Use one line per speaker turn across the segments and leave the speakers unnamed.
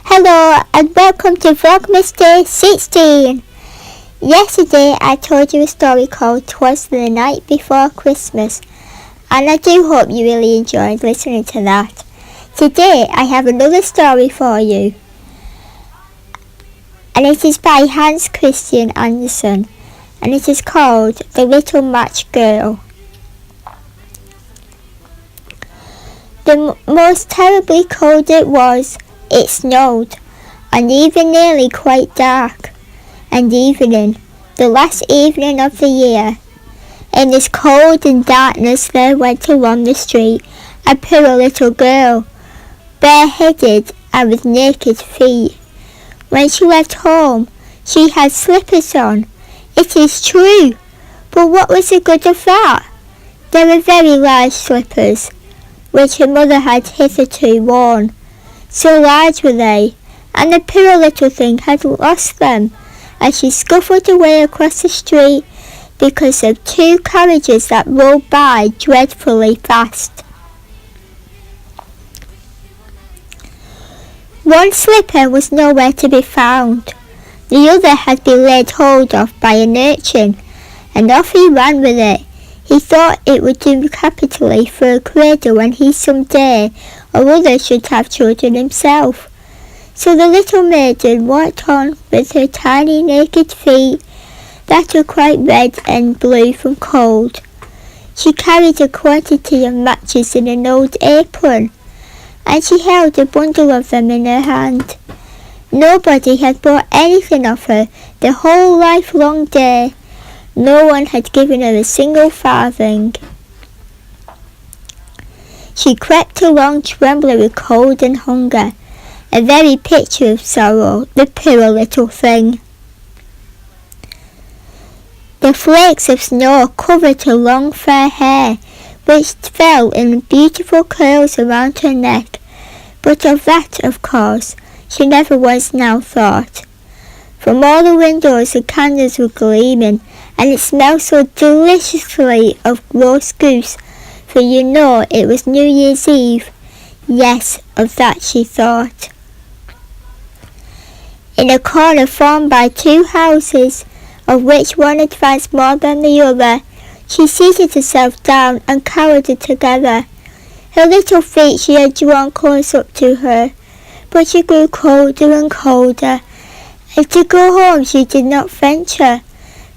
Hello and welcome to Vlogmas Day 16. Yesterday I told you a story called 'Twas the Night Before Christmas, and I do hope you really enjoyed listening to that. Today I have another story for you, and it is by Hans Christian Andersen, and it is called The Little Match Girl. The most terribly cold it was. It snowed, and even nearly quite dark. And evening, the last evening of the year. In this cold and darkness there went along the street a poor little girl, bareheaded and with naked feet. When she left home, she had slippers on. It is true, but what was the good of that? They were very large slippers, which her mother had hitherto worn. So large were they, and the poor little thing had lost them as she scuffled away across the street because of two carriages that rolled by dreadfully fast. One slipper was nowhere to be found. The other had been laid hold of by an urchin, and off he ran with it. He thought it would do capitally for a cradle when he some day or other should have children himself. So the little maiden walked on with her tiny naked feet that were quite red and blue from cold. She carried a quantity of matches in an old apron, and she held a bundle of them in her hand. Nobody had bought anything of her the whole lifelong day. No one had given her a single farthing. She crept along trembling with cold and hunger, a very picture of sorrow, the poor little thing. The flakes of snow covered her long fair hair, which fell in beautiful curls around her neck, but of that, of course, she never once now thought. From all the windows the candles were gleaming, and it smelled so deliciously of roast goose, for you know it was New Year's Eve. Yes, of that she thought. In a corner formed by two houses, of which one advanced more than the other, she seated herself down and cowered together. Her little feet she had drawn close up to her, but she grew colder and colder, and to go home she did not venture,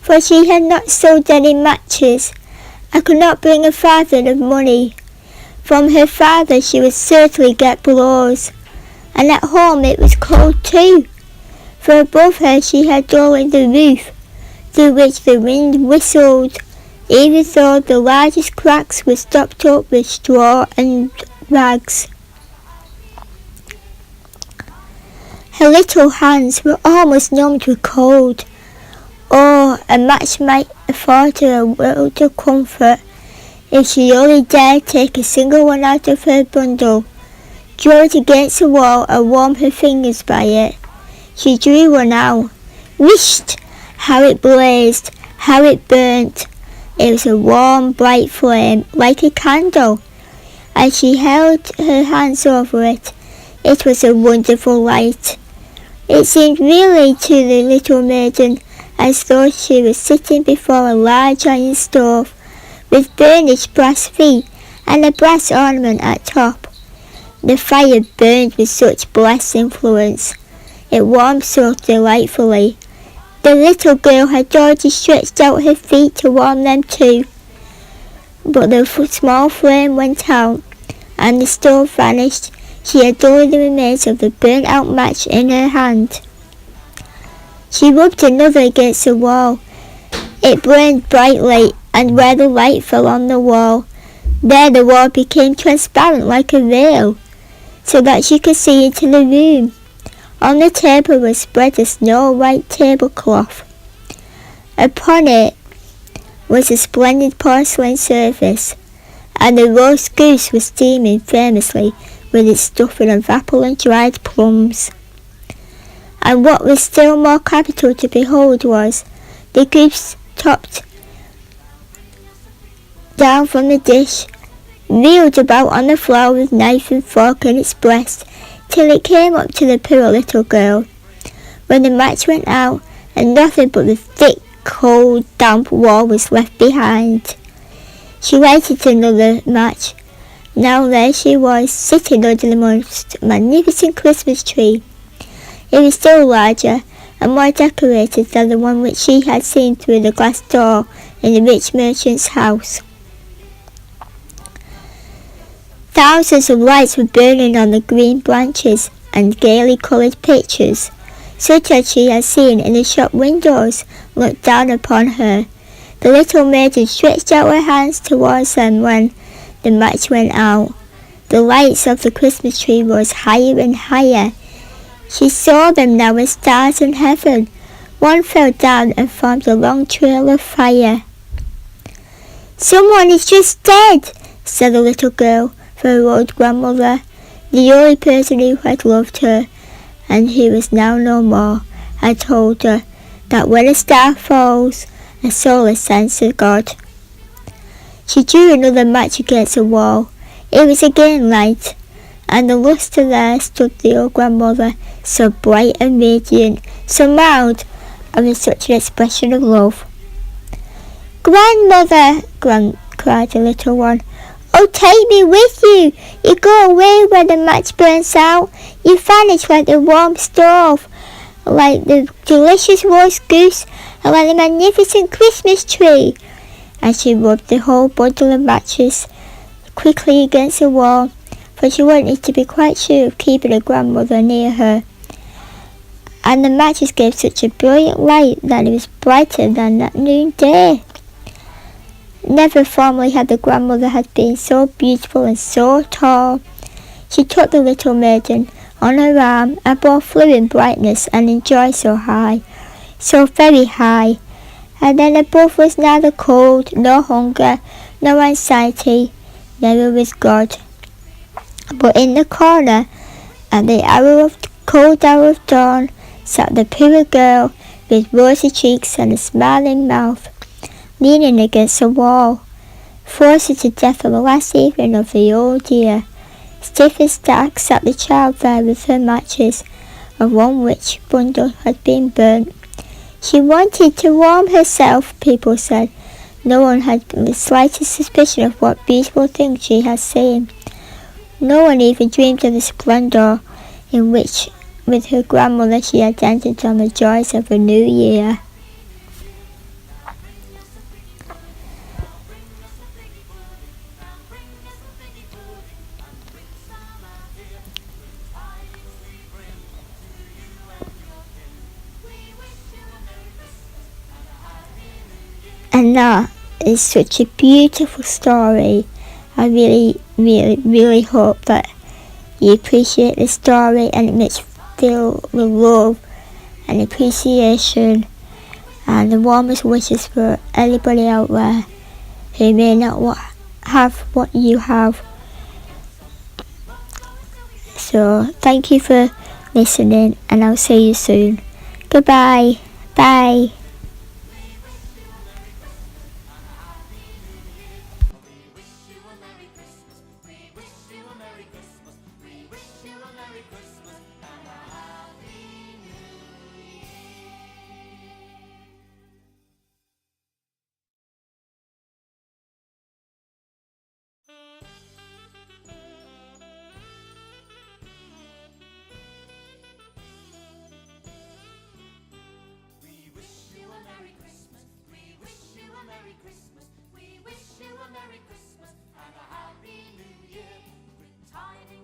for she had not sold any matches, and could not bring a farthing of money. From her father she would certainly get blows, and at home it was cold too, for above her she had only the roof, through which the wind whistled, even though the largest cracks were stopped up with straw and rags. Her little hands were almost numbed with cold. Oh, a match might afford her a world of comfort if she only dared take a single one out of her bundle, draw it against the wall and warm her fingers by it. She drew one out. Whisht! How it blazed, how it burnt. It was a warm, bright flame, like a candle. As she held her hands over it, it was a wonderful light. It seemed really to the little maiden as though she was sitting before a large iron stove, with burnished brass feet and a brass ornament at top. The fire burned with such blessed influence. It warmed so delightfully. The little girl had already stretched out her feet to warm them too, but the small flame went out, and the stove vanished. She had only the remains of the burnt-out match in her hand. She rubbed another against the wall. It burned brightly, and where the light fell on the wall, there the wall became transparent like a veil, so that she could see into the room. On the table was spread a snow-white tablecloth. Upon it was a splendid porcelain service, and the roast goose was steaming famously with its stuffing of apple and dried plums. And what was still more capital to behold was the goose topped down from the dish, reeled about on the floor with knife and fork in its breast, till it came up to the poor little girl. When the match went out, and nothing but the thick, cold, damp wall was left behind. She waited till another match. Now there she was, sitting under the most magnificent Christmas tree. It was still larger and more decorated than the one which she had seen through the glass door in the rich merchant's house. Thousands of lights were burning on the green branches, and gaily coloured pictures, such as she had seen in the shop windows, looked down upon her. The little maiden stretched out her hands towards them when the match went out. The lights of the Christmas tree rose higher and higher. She saw them now as stars in heaven. One fell down and formed a long trail of fire. "Someone is just dead," said the little girl, for her old grandmother, the only person who had loved her, and who was now no more, had told her that when a star falls, a soul ascends to God. She drew another match against the wall. It was again light, and the lustre there stood the old grandmother, so bright and radiant, so mild, and with such an expression of love. "Grandmother," cried the little one, "oh, take me with you! You go away when the match burns out. You vanish like the warm stove, like the delicious roast goose, and like the magnificent Christmas tree." And she rubbed the whole bundle of matches quickly against the wall, for she wanted to be quite sure of keeping her grandmother near her. And the matches gave such a brilliant light that it was brighter than at noonday. Never formerly had the grandmother had been so beautiful and so tall. She took the little maiden on her arm, and both flew in brightness and in joy so high, so very high. And then above was neither cold, nor hunger, nor anxiety, never was God. But in the corner, at the cold hour of dawn, sat the poor girl with rosy cheeks and a smiling mouth, leaning against the wall, frozen to death on the last evening of the old year. Stiff and stark sat the child there with her matches, of one which bundle had been burnt. She wanted to warm herself, people said. No one had the slightest suspicion of what beautiful thing she had seen. No one even dreamed of the splendour in which, with her grandmother, she had entered on the joys of a new year. And that is such a beautiful story. I really hope that you appreciate the story, and it makes you feel the love and appreciation and the warmest wishes for anybody out there who may not have what you have. So thank you for listening, and I'll see you soon. Goodbye. Bye.
Merry Christmas and a Happy New Year. Good tidings